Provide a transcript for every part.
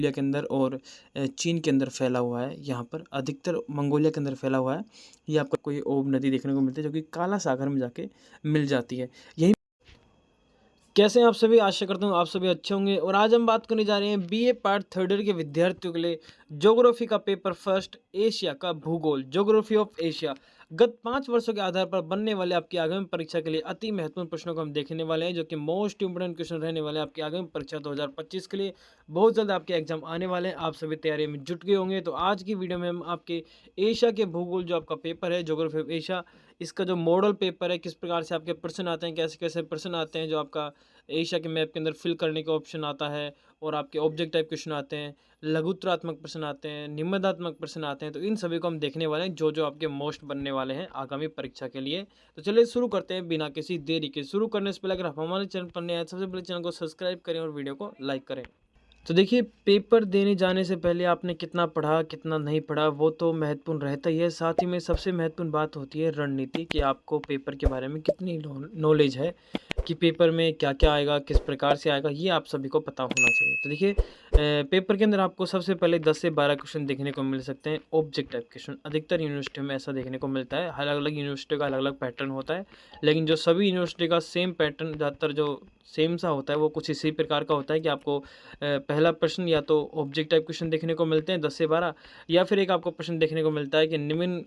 Mongolia के अंदर और चीन के अंदर फैला हुआ है। यहाँ पर अधिकतर मंगोलिया के अंदर फैला हुआ है। ये आपको कोई ओब नदी देखने को मिलती है जो कि काला सागर में जाके मिल जाती है। यही कैसे हैं आप सभी, आशा करता हूँ आप सभी अच्छे होंगे। और आज हम बात करने जा रहे हैं बीए पार्ट थर्ड ईयर के विद्यार्थियों के लिए ज्योग्राफी का पेपर फर्स्ट, एशिया का भूगोल, ज्योग्राफी ऑफ एशिया। गत 5 वर्षों के आधार पर बनने वाले आपकी आगामी परीक्षा के लिए अति महत्वपूर्ण प्रश्नों को हम देखने वाले हैं, जो कि मोस्ट इंपोर्टेंट क्वेश्चन रहने वाले हैं आपकी आगामी परीक्षा 2025 के लिए। बहुत जल्द आपके एग्जाम आने वाले हैं, आप सभी तैयारी में जुट गए होंगे। तो आज की वीडियो में हम आपके एशिया के भूगोल जो आपका पेपर है ज्योग्राफी ऑफ एशिया, इसका जो मॉडल पेपर है, किस प्रकार से आपके प्रश्न आते हैं, कैसे कैसे प्रश्न आते हैं, जो आपका एशिया के मैप के अंदर फिल करने का ऑप्शन आता है, और आपके ऑब्जेक्ट टाइप क्वेश्चन आते हैं, लघुत्तरात्मक प्रश्न आते हैं, निबंधात्मक प्रश्न आते हैं। तो इन सभी को हम देखने वाले हैं, जो जो आपके मोस्ट बनने वाले हैं आगामी परीक्षा के लिए। तो चलिए शुरू करते हैं बिना किसी देरी के। शुरू करने से पहले अगर आप हमारे चैनल पर नए हैं, सबसे पहले चैनल को सब्सक्राइब करें और वीडियो को लाइक करें। तो देखिए, पेपर देने जाने से पहले आपने कितना पढ़ा कितना नहीं पढ़ा वो तो महत्वपूर्ण रहता ही है। साथ ही में सबसे महत्वपूर्ण बात होती है रणनीति, कि आपको पेपर के बारे में कितनी नॉलेज है, कि पेपर में क्या क्या आएगा, किस प्रकार से आएगा, ये आप सभी को पता होना चाहिए। तो देखिए, पेपर के अंदर आपको सबसे पहले 10 से 12 क्वेश्चन देखने को मिल सकते हैं, ऑब्जेक्ट टाइप क्वेश्चन। अधिकतर यूनिवर्सिटी में ऐसा देखने को मिलता है, अलग अलग यूनिवर्सिटी का अलग अलग पैटर्न होता है, लेकिन जो सभी यूनिवर्सिटी का सेम पैटर्न, ज़्यादातर जो सेम सा होता है, वो कुछ इसी प्रकार का होता है कि आपको पहला प्रश्न या तो ऑब्जेक्ट टाइप क्वेश्चन देखने को मिलते हैं 10 से 12, या फिर एक आपको प्रश्न देखने को मिलता है कि निम्न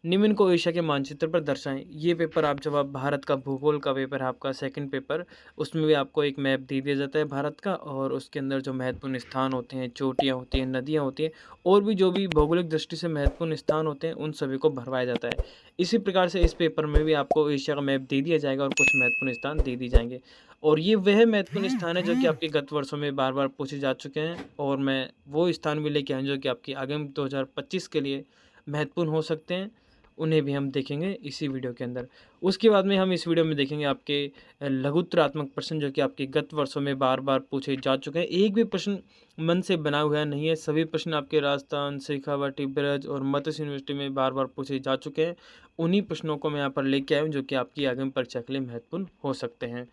निम्न को एशिया के मानचित्र पर दर्शाएं। ये पेपर आप जब आप भारत का भूगोल का पेपर है आपका सेकंड पेपर, उसमें भी आपको एक मैप दे दिया जाता है भारत का, और उसके अंदर जो महत्वपूर्ण स्थान होते हैं, चोटियाँ होती हैं, नदियाँ होती हैं, और भी जो भी भौगोलिक दृष्टि से महत्वपूर्ण स्थान होते हैं, उन सभी को भरवाया जाता है। इसी प्रकार से इस पेपर में भी आपको एशिया का मैप दे दिया जाएगा और कुछ महत्वपूर्ण स्थान दे दिए जाएंगे। और ये वह महत्वपूर्ण स्थान है जो कि आपके गत वर्षों में बार बार पूछे जा चुके हैं, और मैं वो स्थान भी लेके आया जो कि आपकी आगामी 2025 के लिए महत्वपूर्ण हो सकते हैं। उन्हें भी हम देखेंगे इसी वीडियो के अंदर। उसके बाद में हम इस वीडियो में देखेंगे आपके लघुत्तरात्मक प्रश्न, जो कि आपके गत वर्षों में बार बार पूछे जा चुके हैं। एक भी प्रश्न मन से बना हुआ नहीं है, सभी प्रश्न आपके राजस्थान, शेखावाटी, ब्रज और मत्स्य यूनिवर्सिटी में बार बार पूछे जा चुके हैं। उन्हीं प्रश्नों को मैं यहाँ पर लेके आया हूँ, जो कि आपकी आगामी परीक्षा के लिए महत्वपूर्ण हो सकते हैं।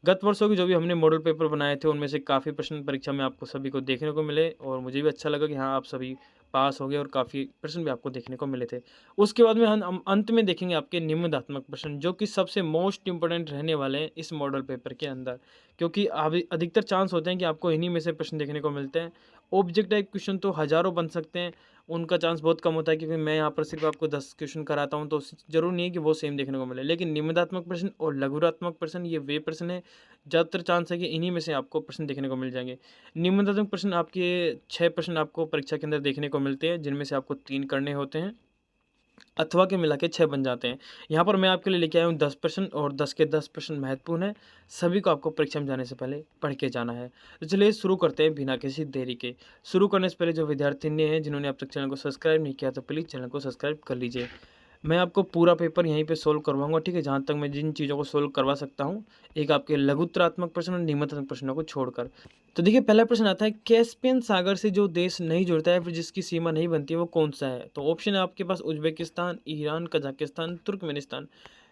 गत वर्षों की जो भी हमने मॉडल पेपर बनाए थे, उनमें से काफ़ी प्रश्न परीक्षा में आपको सभी को देखने को मिले, और मुझे भी अच्छा लगा कि हाँ, आप सभी पास हो गए और काफ़ी प्रश्न भी आपको देखने को मिले थे। उसके बाद में हम अंत में देखेंगे आपके निबंधात्मक प्रश्न, जो कि सबसे मोस्ट इंपॉर्टेंट रहने वाले हैं इस मॉडल पेपर के अंदर, क्योंकि अधिकतर चांस होते हैं कि आपको इन्हीं में से प्रश्न देखने को मिलते हैं। ऑब्जेक्ट टाइप क्वेश्चन तो हज़ारों बन सकते हैं, उनका चांस बहुत कम होता है, क्योंकि मैं यहाँ पर सिर्फ आपको 10 क्वेश्चन कराता हूँ, तो ज़रूरी नहीं है कि वो सेम देखने को मिले। लेकिन निबंधात्मक प्रश्न और लघुरात्मक प्रश्न, ये वे प्रश्न हैं, ज़्यादातर चांस है कि इन्हीं में से आपको प्रश्न देखने को मिल जाएंगे। निबंधात्मक प्रश्न आपके 6 प्रश्न आपको परीक्षा के अंदर देखने को मिलते हैं, जिनमें से आपको 3 करने होते हैं, अथवा के मिला के 6 बन जाते हैं। यहाँ पर मैं आपके लिए लेके आया हूँ 10 प्रश्न, और 10 के 10 प्रश्न महत्वपूर्ण है, सभी को आपको परीक्षा में जाने से पहले पढ़ के जाना है। तो चलिए शुरू करते हैं बिना किसी देरी के। शुरू करने से पहले जो विद्यार्थी हैं जिन्होंने अब तक चैनल को सब्सक्राइब नहीं किया, तो प्लीज़ चैनल को सब्सक्राइब कर लीजिए। मैं आपको पूरा पेपर यहीं पे सोल्व करवाऊंगा, ठीक है, जहाँ तक मैं जिन चीज़ों को सोल्व करवा सकता हूँ, एक आपके लघुत्तरात्मक प्रश्न और निबंधात्मक प्रश्नों को छोड़कर। तो देखिए, पहला प्रश्न आता है, कैस्पियन सागर से जो देश नहीं जुड़ता है, फिर जिसकी सीमा नहीं बनती है, वो कौन सा है? तो ऑप्शन है आपके पास उज्बेकिस्तान, ईरान, कजाकिस्तान, तुर्कमेनिस्तान।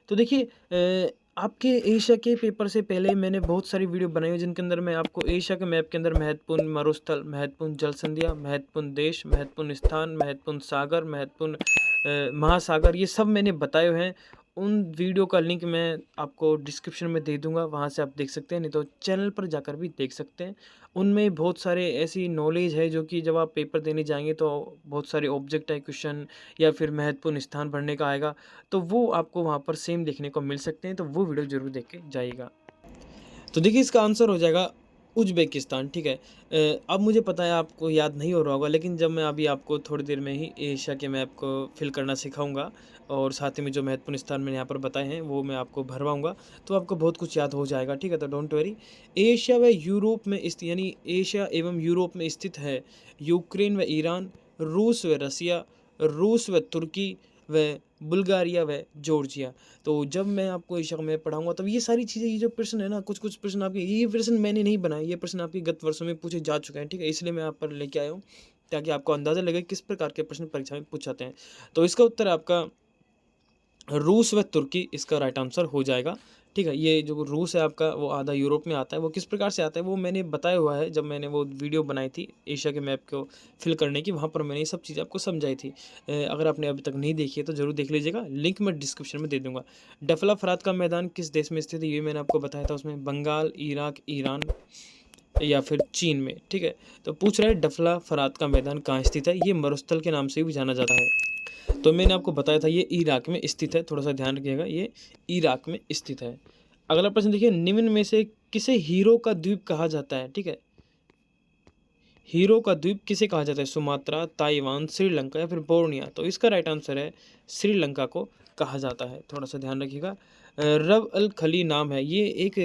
तो देखिए, आपके एशिया के पेपर से पहले मैंने बहुत सारी वीडियो बनाई है, जिनके अंदर मैं आपको एशिया के मैप के अंदर महत्वपूर्ण मरुस्थल, महत्वपूर्ण जल संधियाँ, महत्वपूर्ण देश, महत्वपूर्ण स्थान, महत्वपूर्ण सागर, महत्वपूर्ण महासागर, ये सब मैंने बताए हुए हैं। उन वीडियो का लिंक मैं आपको डिस्क्रिप्शन में दे दूंगा, वहाँ से आप देख सकते हैं, नहीं तो चैनल पर जाकर भी देख सकते हैं। उनमें बहुत सारे ऐसी नॉलेज है, जो कि जब आप पेपर देने जाएंगे तो बहुत सारे ऑब्जेक्ट है क्वेश्चन, या फिर महत्वपूर्ण स्थान भरने का आएगा, तो वो आपको वहाँ पर सेम देखने को मिल सकते हैं। तो वो वीडियो ज़रूर देख के जाइएगा। तो देखिए, इसका आंसर हो जाएगा उज्बेकिस्तान, ठीक है। अब मुझे पता है आपको याद नहीं हो रहा होगा, लेकिन जब मैं अभी आपको थोड़ी देर में ही एशिया के मैप को फिल करना सिखाऊंगा, और साथ ही में जो महत्वपूर्ण स्थान मैंने यहाँ पर बताए हैं वो मैं आपको भरवाऊंगा, तो आपको बहुत कुछ याद हो जाएगा, ठीक है। तो डोंट वरी। एशिया व यूरोप में स्थित, यानी एशिया एवं यूरोप में स्थित है यूक्रेन व ईरान, रूस व रसिया, रूस व तुर्की व बुल्गारिया व जॉर्जिया। तो जब मैं आपको एशिया का मैप पढ़ाऊंगा, तब ये सारी चीज़ें, ये जो प्रश्न है ना, कुछ कुछ प्रश्न आपके, ये प्रश्न मैंने नहीं बनाए, ये प्रश्न आपके गत वर्षों में पूछे जा चुके हैं, ठीक है, इसलिए मैं आप पर लेके आया हूँ, ताकि आपको अंदाज़ा लगे किस प्रकार के प्रश्न परीक्षा में पूछाते हैं। तो इसका उत्तर आपका रूस व तुर्की, इसका राइट आंसर हो जाएगा, ठीक है। ये जो रूस है आपका, वो आधा यूरोप में आता है। वो किस प्रकार से आता है वो मैंने बताया हुआ है, जब मैंने वो वीडियो बनाई थी एशिया के मैप को फिल करने की, वहाँ पर मैंने ये सब चीज़ें आपको समझाई थी। अगर आपने अभी तक नहीं देखी है तो ज़रूर देख लीजिएगा, लिंक मैं डिस्क्रिप्शन में दे दूँगा। डफला फरात का मैदान किस देश में स्थित है, ये मैंने आपको बताया था उसमें, बंगाल, इराक, ईरान या फिर चीन में, ठीक है। तो पूछ रहा है डफला फरात का मैदान कहाँ स्थित है, ये मरुस्थल के नाम से भी जाना जाता है। तो मैंने आपको बताया था ये इराक में स्थित है, थोड़ा सा ध्यान रखिएगा, ये इराक में स्थित है। अगला प्रश्न देखिए, निम्न में से किसे हीरो का द्वीप कहा जाता है, ठीक है। हीरो का द्वीप किसे कहा जाता है, सुमात्रा, ताइवान, श्रीलंका या फिर बोर्निया। तो इसका राइट आंसर है श्रीलंका को कहा जाता है, थोड़ा सा ध्यान रखिएगा। रब अल खली नाम है ये एक,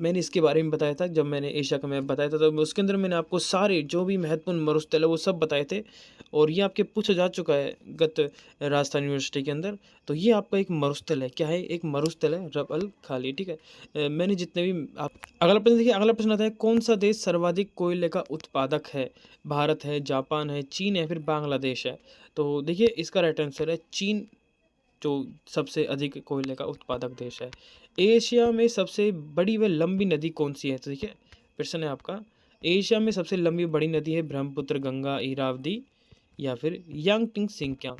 मैंने इसके बारे में बताया था जब मैंने एशिया का मैप बताया था, तो उसके अंदर मैंने आपको सारे जो भी महत्वपूर्ण मरुस्थल है वो सब बताए थे, और ये आपके पूछा जा चुका है गत राजस्थान यूनिवर्सिटी के अंदर। तो ये आपका एक मरुस्थल है, क्या है, एक मरुस्थल है रब अल खाली, ठीक है। मैंने जितने भी आप, अगला प्रश्न देखिए, अगला प्रश्न आता है, कौन सा देश सर्वाधिक कोयले का उत्पादक है, भारत है, जापान है, चीन है या फिर बांग्लादेश है। तो देखिए इसका राइट आंसर है चीन, जो सबसे अधिक कोयले का उत्पादक देश है। एशिया में सबसे बड़ी व लंबी नदी कौन सी है, तो देखिए प्रश्न है आपका, एशिया में सबसे लंबी बड़ी नदी है ब्रह्मपुत्र, गंगा, इरावदी या फिर यांगटिंग सिंकियांग।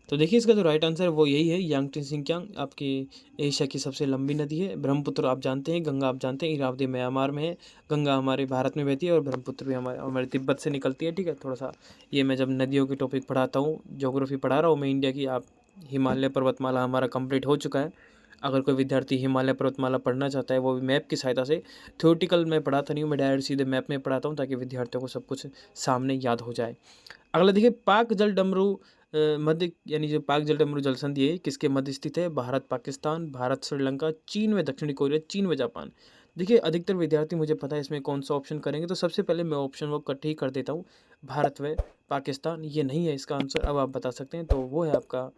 तो देखिए इसका जो राइट आंसर है वो यही है, यांगटिंग सिंकियांग आपकी एशिया की सबसे लंबी नदी है। ब्रह्मपुत्र आप जानते हैं, गंगा आप जानते हैं, इरावदी म्यांमार में है, गंगा हमारे भारत में बहती है और ब्रह्मपुत्र भी हमारे तिब्बत से निकलती है, ठीक है। थोड़ा सा ये मैं जब नदियों के टॉपिक पढ़ाता हूँ, ज्योग्राफी पढ़ा रहा हूँ मैं इंडिया की, आप हिमालय पर्वतमाला हमारा कंप्लीट हो चुका है। अगर कोई विद्यार्थी हिमालय पर्वतमाला पढ़ना चाहता है, वो भी मैप की सहायता से, थ्योरेटिकल मैं पढ़ाता नहीं हूँ, मैं डायरेक्ट सीधे मैप में पढ़ाता हूँ ताकि विद्यार्थियों को सब कुछ सामने याद हो जाए। अगला देखिए, पाक जल डमरू मध्य, यानी जो पाक जल डमरू जल संधि है किसके मध्य स्थित है, भारत पाकिस्तान, भारत श्रीलंका, चीन व दक्षिणी कोरिया, चीन व जापान। देखिए अधिकतर विद्यार्थी मुझे पता है इसमें कौन सा ऑप्शन करेंगे, तो सबसे पहले मैं ऑप्शन वो कट ही कर देता हूँ, भारत व पाकिस्तान। ये नहीं है इसका आंसर, अब आप बता सकते हैं, तो वो है आपका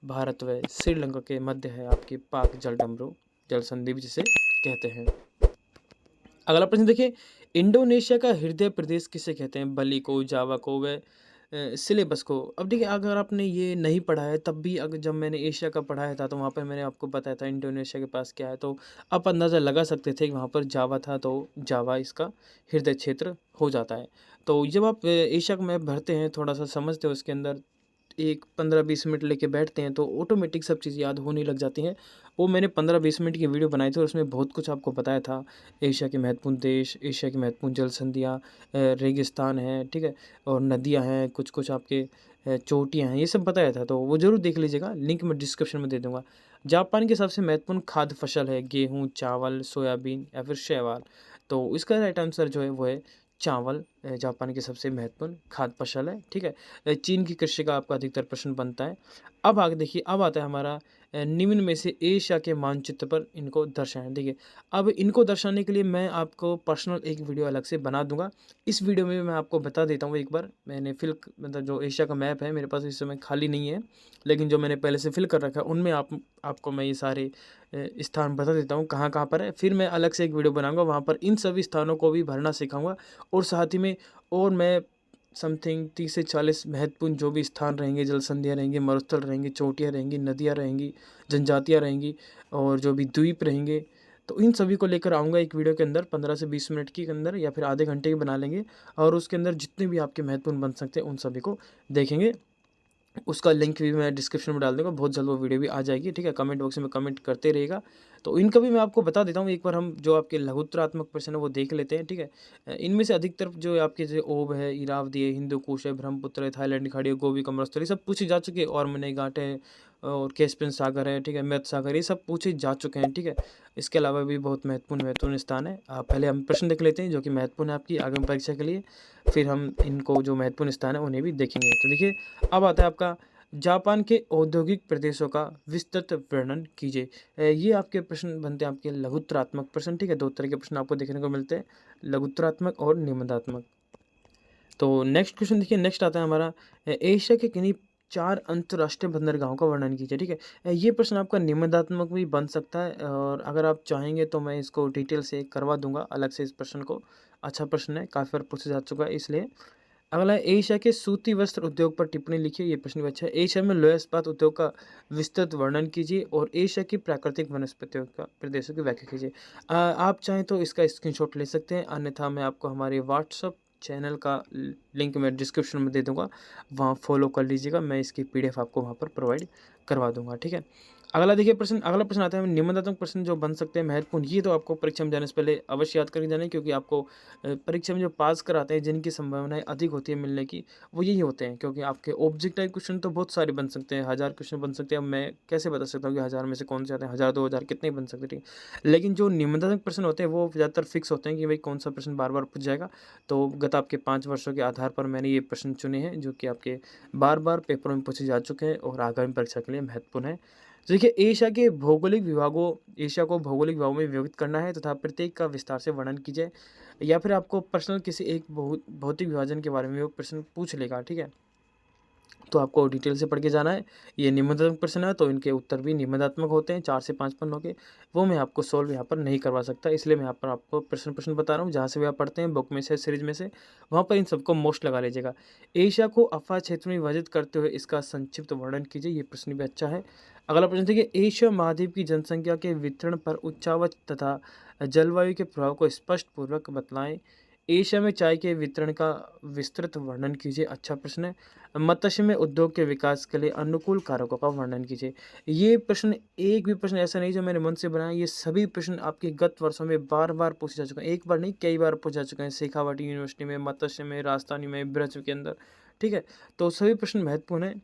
भारत व श्रीलंका के मध्य है आपकी पाक जल डमरू जल संधि भी जिसे कहते हैं। अगला प्रश्न देखिए, इंडोनेशिया का हृदय प्रदेश किसे कहते हैं, बली को, जावा को व सिलेबस को। अब देखिए अगर आपने ये नहीं पढ़ा है, तब भी अगर जब मैंने एशिया का पढ़ाया था तो वहाँ पर मैंने आपको बताया था इंडोनेशिया के पास क्या है, तो आप अंदाज़ा लगा सकते थे कि वहाँ पर जावा था, तो जावा इसका हृदय क्षेत्र हो जाता है। तो जब आप एशिया का मैप भरते हैं, थोड़ा सा समझते हो उसके अंदर, एक 15-20 मिनट लेके बैठते हैं तो ऑटोमेटिक सब चीज़ याद होने लग जाती हैं। वो मैंने 15-20 मिनट की वीडियो बनाई थी और उसमें बहुत कुछ आपको बताया था, एशिया के महत्वपूर्ण देश, एशिया की महत्वपूर्ण जल संधियाँ, रेगिस्तान है, ठीक है, और नदियाँ हैं, कुछ आपके चोटियाँ हैं, ये सब बताया था, तो वो ज़रूर देख लीजिएगा, लिंक मैं डिस्क्रिप्शन में दे दूँगा। जापान की सबसे महत्वपूर्ण खाद्य फसल है गेहूँ, चावल, सोयाबीन या फिर शैवाल। तो इसका राइट आंसर जो है वो है चावल, जापान की सबसे महत्वपूर्ण खाद्य फसल है, ठीक है। चीन की कृषि का आपका अधिकतर प्रश्न बनता है। अब आगे देखिए, अब आता है हमारा निम्न में से एशिया के मानचित्र पर इनको दर्शाएं। देखिए अब इनको दर्शाने के लिए मैं आपको पर्सनल एक वीडियो अलग से बना दूंगा। इस वीडियो में मैं आपको बता देता हूँ, एक बार मैंने फिल, मतलब जो एशिया का मैप है मेरे पास इस समय खाली नहीं है, लेकिन जो मैंने पहले से फिल कर रखा है उनमें आपको मैं ये सारे स्थान बता देता हूँ कहाँ कहाँ पर है। फिर मैं अलग से एक वीडियो बनाऊँगा, वहाँ पर इन सभी स्थानों को भी भरना सिखाऊँगा, और साथ ही में और मैं समथिंग 30 से 40 महत्वपूर्ण जो भी स्थान रहेंगे, जल संधियाँ रहेंगी, मरुस्थल रहेंगे, चोटियाँ रहेंगी, नदियाँ रहेंगी, जनजातियाँ रहेंगी और जो भी द्वीप रहेंगे, तो इन सभी को लेकर आऊँगा एक वीडियो के अंदर 15 से 20 मिनट के अंदर, या फिर आधे घंटे की बना लेंगे, और उसके अंदर जितने भी आपके महत्वपूर्ण बन सकते हैं उन सभी को देखेंगे। उसका लिंक भी मैं डिस्क्रिप्शन में डाल दूँगा, बहुत जल्द वो वीडियो भी आ जाएगी, ठीक है। कमेंट बॉक्स में कमेंट करते रहिएगा। तो इनका भी मैं आपको बता देता हूँ, एक बार हम जो आपके लघुत्तरात्मक प्रश्न है वो देख लेते हैं, ठीक है। इनमें से अधिकतर जो आपके जो ओब है, इरावदी है, हिंदू कुश है, ब्रह्मपुत्र है, थाईलैंड की खाड़ी है, गोवी का मरुस्थल, ये सब पूछे जा चुके हैं, और मैंने घाट है और कैस्पियन सागर है, ठीक है, मृत सागर, ये सब पूछे जा चुके हैं, ठीक है। इसके अलावा भी बहुत महत्वपूर्ण स्थान है। पहले हम प्रश्न देख लेते हैं जो कि महत्वपूर्ण है आपकी आगामी परीक्षा के लिए, फिर हम इनको जो महत्वपूर्ण स्थान है उन्हें भी देखेंगे। तो देखिए अब आता है आपका, जापान के औद्योगिक प्रदेशों का विस्तृत वर्णन कीजिए। ये आपके प्रश्न बनते हैं आपके लघुत्तरात्मक प्रश्न, ठीक है। दो तरह के प्रश्न आपको देखने को मिलते हैं, लघुत्तरात्मक और निबंधात्मक। तो नेक्स्ट क्वेश्चन देखिए, नेक्स्ट आता है हमारा, एशिया के किन्हीं 4 अंतर्राष्ट्रीय बंदरगाहों का वर्णन कीजिए, ठीक है। ये प्रश्न आपका निबंधात्मक भी बन सकता है, और अगर आप चाहेंगे तो मैं इसको डिटेल से करवा दूंगा अलग से इस प्रश्न को। अच्छा प्रश्न है, काफ़ी बार पूछा जा चुका है इसलिए। अगला है, एशिया के सूती वस्त्र उद्योग पर टिप्पणी लिखिए। ये प्रश्न भी अच्छा है। एशिया में लोहा इस्पात उद्योग का विस्तृत वर्णन कीजिए और एशिया की प्राकृतिक वनस्पतियों का प्रदेशों की व्याख्या कीजिए। आप चाहें तो इसका स्क्रीनशॉट ले सकते हैं, अन्यथा मैं आपको हमारे व्हाट्सअप चैनल का लिंक मैं डिस्क्रिप्शन में दे दूंगा, वहाँ फॉलो कर लीजिएगा। मैं इसकी पीडीएफ आपको वहाँ पर प्रोवाइड करवा दूंगा, ठीक है। अगला प्रश्न आता है, निबंधात्मक प्रश्न जो बन सकते हैं महत्वपूर्ण, ये तो आपको परीक्षा में जाने से पहले अवश्य याद करके जाना है, क्योंकि आपको परीक्षा में जो पास कराते हैं जिनकी संभावनाएं अधिक होती है मिलने की, वो यही होते हैं। क्योंकि आपके ऑब्जेक्टिव क्वेश्चन तो बहुत सारे बन सकते हैं, 1000 क्वेश्चन बन सकते हैं। अब मैं कैसे बता सकता हूँ कि 1000 में से कौन से आते हैं, 1000 2000 कितने बन सकते हैं, ठीक है। लेकिन जो निबंधात्मक प्रश्न होते हैं वो ज़्यादातर फिक्स होते हैं कि भाई कौन सा प्रश्न बार बार पूछ जाएगा। तो गत आपके 5 वर्षों के आधार पर मैंने ये प्रश्न चुने हैं जो कि आपके बार बार पेपरों में पूछे जा चुके हैं और आगामी परीक्षा के लिए महत्वपूर्ण है। तो देखिए, एशिया को भौगोलिक विभागों में विभाजित करना है तथा प्रत्येक का विस्तार से वर्णन कीजिए, या फिर आपको पर्सनल किसी एक भौतिक विभाजन के बारे में वो प्रश्न पूछ लेगा, ठीक है। तो आपको डिटेल से पढ़ के जाना है। ये निबंधात्मक प्रश्न है तो इनके उत्तर भी निबंधात्मक होते हैं, 4 से 5 पन्नों के। वो मैं आपको सॉल्व यहाँ पर नहीं करवा सकता, इसलिए मैं यहाँ पर आपको प्रश्न प्रश्न बता रहा हूँ। जहाँ से भी आप पढ़ते हैं बुक में से, सीरीज में से, वहाँ पर इन सबको मोस्ट लगा लीजिएगा। एशिया को अफवाह क्षेत्र में विभाजित करते हुए इसका संक्षिप्त वर्णन कीजिए। ये प्रश्न भी अच्छा है। अगला प्रश्न देखिए, एशिया महाद्वीप की जनसंख्या के वितरण पर उच्चावच तथा जलवायु के प्रभाव को स्पष्ट पूर्वक बतलाएं। एशिया में चाय के वितरण का विस्तृत वर्णन कीजिए। अच्छा प्रश्न है। मत्स्य में उद्योग के विकास के लिए अनुकूल कारकों का वर्णन कीजिए। ये प्रश्न, एक भी प्रश्न ऐसा नहीं जो मैंने मन से बनाया, ये सभी प्रश्न आपके गत वर्षों में बार बार पूछे जा चुके हैं। एक बार नहीं, कई बार पूछे जा चुके हैं, शेखावाटी यूनिवर्सिटी में, मत्स्य में, राजस्थानी में, ब्रज के अंदर, ठीक है। तो सभी प्रश्न महत्वपूर्ण है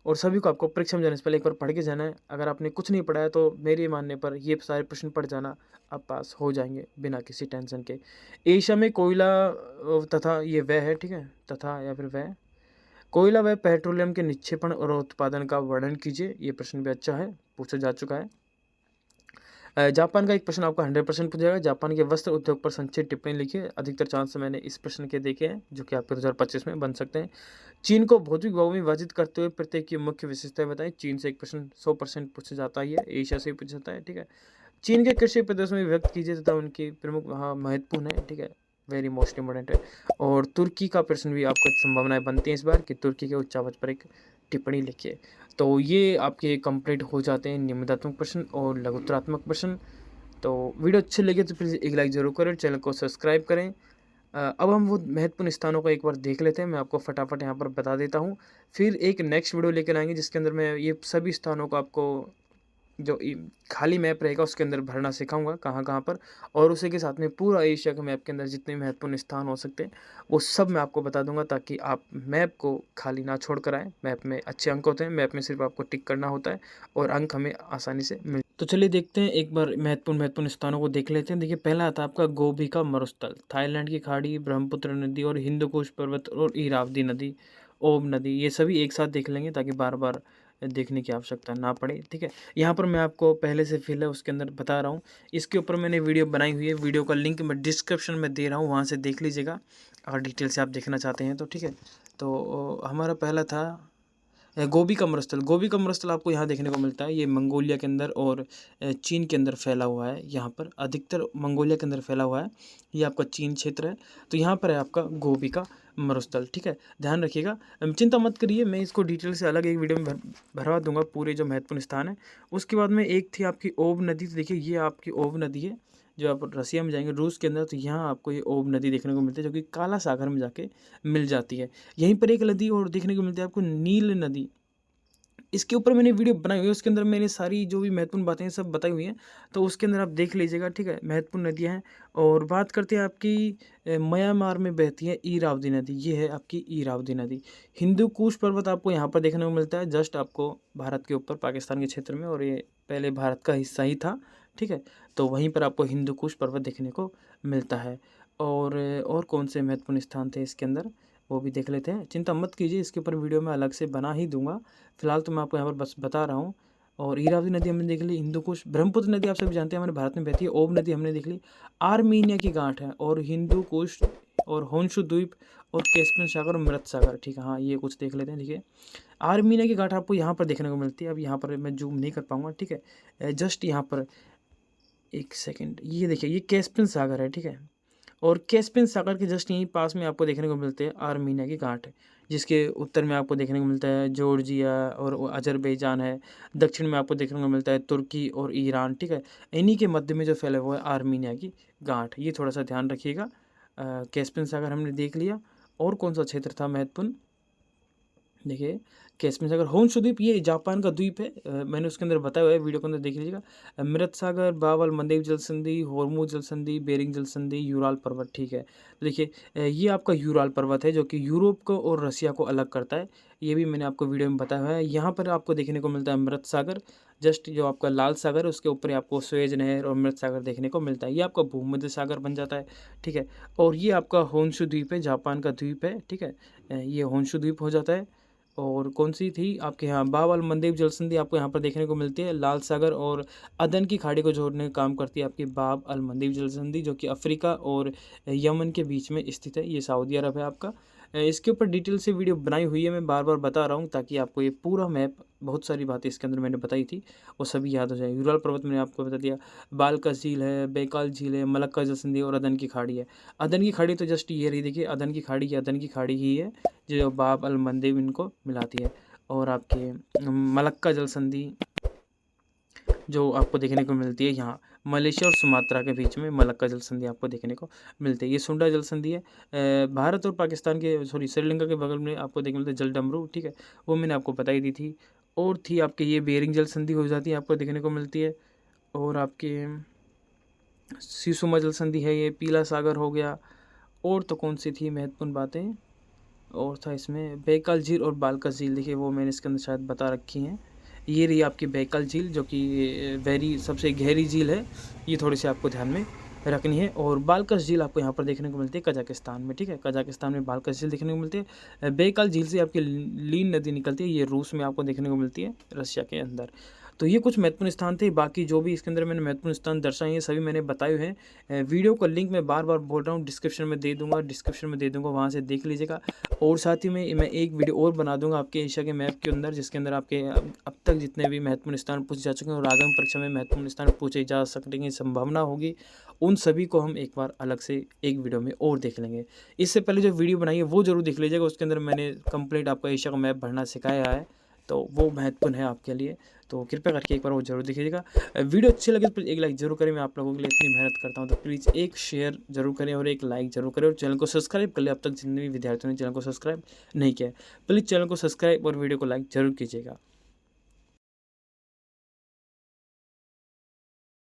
और सभी को आपको परीक्षा में जाने से पहले एक बार पढ़ के जाना है। अगर आपने कुछ नहीं पढ़ा है तो मेरे मानने पर ये सारे प्रश्न पढ़ जाना, आप पास हो जाएंगे बिना किसी टेंशन के। एशिया में कोयला तथा ये वह है, ठीक है, तथा या फिर वह कोयला व पेट्रोलियम के निक्षेपण और उत्पादन का वर्णन कीजिए। ये प्रश्न भी अच्छा है, पूछा जा चुका है। जापान का एक प्रश्न आपका 100% पूछा जाएगा। जापान के वस्त्र उद्योग पर संक्षिप्त टिप्पणी लिखिए। अधिकतर चांस मैंने इस प्रश्न के देखे हैं जो कि आपके 2025 में बन सकते हैं। चीन को भौतिक विभागों में विभाजित करते हुए प्रत्येक की मुख्य विशेषताएं बताएं। चीन से एक प्रश्न 100% पूछा जाता ही है, एशिया से भी पूछा जाता है, ठीक है। चीन के कृषि प्रदेशों में व्यक्त कीजिए तथा उनकी प्रमुख वहाँ महत्वपूर्ण है, ठीक है, वेरी मोस्ट इंपॉर्टेंट है। और तुर्की का प्रश्न भी आपको संभावनाएं बनती हैं इस बार कि तुर्की के उच्चावच पर एक टिप्पणी लिखिए। तो ये आपके कंप्लीट हो जाते हैं निबंधात्मक प्रश्न और लघुत्तरात्मक प्रश्न। तो वीडियो अच्छी लगी तो प्लीज़ एक लाइक ज़रूर करें, चैनल को सब्सक्राइब करें। अब हम वो महत्वपूर्ण स्थानों को एक बार देख लेते हैं। मैं आपको फटाफट यहाँ पर बता देता हूँ, फिर एक नेक्स्ट वीडियो लेकर आएंगे जिसके अंदर मैं ये सभी स्थानों को आपको जो खाली मैप रहेगा उसके अंदर भरना सिखाऊंगा कहाँ कहाँ पर, और उसी के साथ में पूरा एशिया के मैप के अंदर जितने महत्वपूर्ण स्थान हो सकते हैं वो सब मैं आपको बता दूंगा, ताकि आप मैप को खाली ना छोड़ कर आएँ। मैप में अच्छे अंक होते हैं, मैप में सिर्फ आपको टिक करना होता है और अंक हमें आसानी से मिल। तो चलिए देखते हैं, एक बार महत्वपूर्ण स्थानों को देख लेते हैं। देखिए, पहला आता है आपका गोभी का मरुस्थल, थाईलैंड की खाड़ी, ब्रह्मपुत्र नदी और हिंदुकुश पर्वत और इरावदी नदी, ओब नदी, ये सभी एक साथ देख लेंगे ताकि बार बार देखने की आवश्यकता ना पड़े, ठीक है। यहाँ पर मैं आपको पहले से फिल है उसके अंदर बता रहा हूँ, इसके ऊपर मैंने वीडियो बनाई हुई है, वीडियो का लिंक मैं डिस्क्रिप्शन में दे रहा हूँ, वहाँ से देख लीजिएगा अगर डिटेल से आप देखना चाहते हैं तो, ठीक है। तो हमारा पहला था गोभी का मरुस्थल। गोभी का मरुस्थल आपको यहाँ देखने को मिलता है, ये मंगोलिया के अंदर और चीन के अंदर फैला हुआ है। यहाँ पर अधिकतर मंगोलिया के अंदर फैला हुआ है, ये आपका चीन क्षेत्र है। तो यहाँ पर है आपका गोभी का मरुस्थल, ठीक है, ध्यान रखिएगा। चिंता मत करिए, मैं इसको डिटेल से अलग एक वीडियो में भरवा दूंगा पूरे जो महत्वपूर्ण स्थान है। उसके बाद में एक थी आपकी ओब नदी। तो देखिए, ये आपकी ओब नदी है, जो आप रसिया में जाएंगे, रूस के अंदर, तो यहाँ आपको ये ओब नदी देखने को मिलती है जो कि काला सागर में जाके मिल जाती है। यहीं पर एक नदी और देखने को मिलती है आपको, नील नदी। इसके ऊपर मैंने वीडियो बनाई हुई है, उसके अंदर मैंने सारी जो भी महत्वपूर्ण बातें हैं सब बताई हुई हैं, तो उसके अंदर आप देख लीजिएगा, ठीक है। महत्वपूर्ण नदियाँ हैं। और बात करते हैं आपकी म्यांमार में बहती है इरावदी नदी, ये है आपकी इरावदी नदी। हिंदू कुश पर्वत आपको यहाँ पर देखने को मिलता है, जस्ट आपको भारत के ऊपर पाकिस्तान के क्षेत्र में, और ये पहले भारत का हिस्सा ही था, ठीक है। तो वहीं पर आपको हिंदू कुश पर्वत देखने को मिलता है। और कौन से महत्वपूर्ण स्थान थे इसके अंदर वो भी देख लेते हैं। चिंता मत कीजिए, इसके ऊपर वीडियो मैं अलग से बना ही दूंगा, फिलहाल तो मैं आपको यहाँ पर बस बता रहा हूँ। और इरावदी नदी हमने देख ली, हिंदुकुश, ब्रह्मपुत्र नदी आप सभी जानते हैं हमारे भारत में बहती है, ओब नदी हमने देख ली, आर्मीनिया की गांठ है, और हिंदुकुश और होन्शु द्वीप और कैस्पियन सागर और मृत सागर, ठीक है। हाँ, ये कुछ देख लेते हैं। देखिए, आर्मीनिया की गांठ आपको यहाँ पर देखने को मिलती है, अब यहाँ पर मैं जूम नहीं कर पाऊंगा, ठीक है। जस्ट यहाँ पर एक सेकेंड, ये देखिए, ये कैस्पियन सागर है, ठीक है। और कैस्पियन सागर के जस्ट यहीं पास में आपको देखने को मिलते हैं आर्मीनिया की घाट है, जिसके उत्तर में आपको देखने को मिलता है जॉर्जिया और अजरबैजान है। दक्षिण में आपको देखने को मिलता है तुर्की और ईरान, ठीक है। इन्हीं के मध्य में जो फैला हुआ है आर्मीनिया की गांठ, ये थोड़ा सा ध्यान रखिएगा। कैस्पियन सागर हमने देख लिया। और कौन सा क्षेत्र था महत्वपूर्ण, देखिए कैस्पियन सागर, होन्शु द्वीप, ये जापान का द्वीप है। मैंने उसके अंदर बताया हुआ है, वीडियो के अंदर देख लीजिएगा। मृत सागर, बावल मंदेव जल संधि, होर्मुज जल संधि, बेरिंग जल संधि, यूराल पर्वत, ठीक है। तो देखिए ये आपका यूराल पर्वत है जो कि यूरोप को और रसिया को अलग करता है। ये भी मैंने आपको वीडियो में बताया हुआ है। यहाँ पर आपको देखने को मिलता है मृत सागर, जस्ट जो आपका लाल सागर है उसके ऊपर आपको स्वेज नहर और मृत सागर देखने को मिलता है। ये आपका भूमध्य सागर बन जाता है, ठीक है। और ये आपका होन्शु द्वीप है, जापान का द्वीप है, ठीक है। ये होन्शु द्वीप हो जाता है। और कौन सी थी आपके यहाँ, बावल मंदेव जल संधि आपको यहाँ पर देखने को मिलती है। लाल सागर और अदन की खाड़ी को जोड़ने का काम करती है आपकी बाब अल मंदेव जल संधि, जो कि अफ्रीका और यमन के बीच में स्थित है। ये सऊदी अरब है आपका। इसके ऊपर डिटेल से वीडियो बनाई हुई है, मैं बार बार बता रहा हूँ ताकि आपको ये पूरा मैप, बहुत सारी बातें इसके अंदर मैंने बताई थी वो सभी याद हो जाए। यूराल पर्वत मैंने आपको बता दिया, बालका झील है, बैकाल झील है, मलक्का जल संधि और अदन की खाड़ी है। अदन की खाड़ी तो जस्ट ये रही, देखिए अदन की खाड़ी, ये अदन की खाड़ी ही है जो बाब अल मंदेव इनको मिलाती है। और आपके मलक्का जल संधि जो आपको देखने को मिलती है यहाँ मलेशिया और सुमात्रा के बीच में, मलक्का जल संधि आपको देखने को मिलती है। ये सुंडा जल संधि है। भारत और पाकिस्तान के, सॉरी श्रीलंका के बगल में आपको देखने मिलता है जल डमरू, ठीक है। वो मैंने आपको बताई दी थी। और थी आपके ये बेरिंग जल संधि हो जाती है, आपको देखने को मिलती है। और आपके सिसुमा जल संधि है, ये पीला सागर हो गया। और तो कौन सी थी महत्वपूर्ण बातें, और था इसमें बैकाल झील और बालका झील, देखिए वो मैंने इसके अंदर शायद बता रखी हैं। ये रही आपकी बैकाल झील जो कि वेरी सबसे गहरी झील है, ये थोड़ी सी आपको ध्यान में रखनी है। और बालकस झील आपको यहाँ पर देखने को मिलती है कजाकिस्तान में, ठीक है। कजाकिस्तान में बालकस झील देखने को मिलती है। बैकाल झील से आपकी लीन नदी निकलती है, ये रूस में आपको देखने को मिलती है, रशिया के अंदर। तो ये कुछ महत्वपूर्ण स्थान थे। बाकी जो भी इसके अंदर मैंने महत्वपूर्ण स्थान दर्शाए हैं सभी मैंने बताए हैं। वीडियो का लिंक मैं बार बार बोल रहा हूँ डिस्क्रिप्शन में दे दूंगा, वहाँ से देख लीजिएगा। और साथ ही में मैं एक वीडियो और बना दूंगा आपके एशिया के मैप के अंदर, जिसके अंदर आपके अब तक जितने भी महत्वपूर्ण स्थान पूछे जा चुके हैं और आगामी परीक्षा में महत्वपूर्ण स्थान पूछे जा सकेंगे, संभावना होगी, उन सभी को हम एक बार अलग से एक वीडियो में और देख लेंगे। इससे पहले जो वीडियो बनाई है वो जरूर देख लीजिएगा, उसके अंदर मैंने कंप्लीट आपको एशिया का मैप भरना सिखाया है, तो वो महत्वपूर्ण है आपके लिए। तो कृपया करके एक बार वो जरूर देखिएगा। वीडियो अच्छी लगे तो एक लाइक जरूर करें, मैं आप लोगों के लिए इतनी मेहनत करता हूँ, तो प्लीज़ एक शेयर जरूर करें और एक लाइक जरूर करें। और चैनल को सब्सक्राइब कर ले, अब तक जितने भी विद्यार्थियों ने चैनल को सब्सक्राइब नहीं किया है प्लीज़ चैनल को सब्सक्राइब और वीडियो को लाइक जरूर कीजिएगा।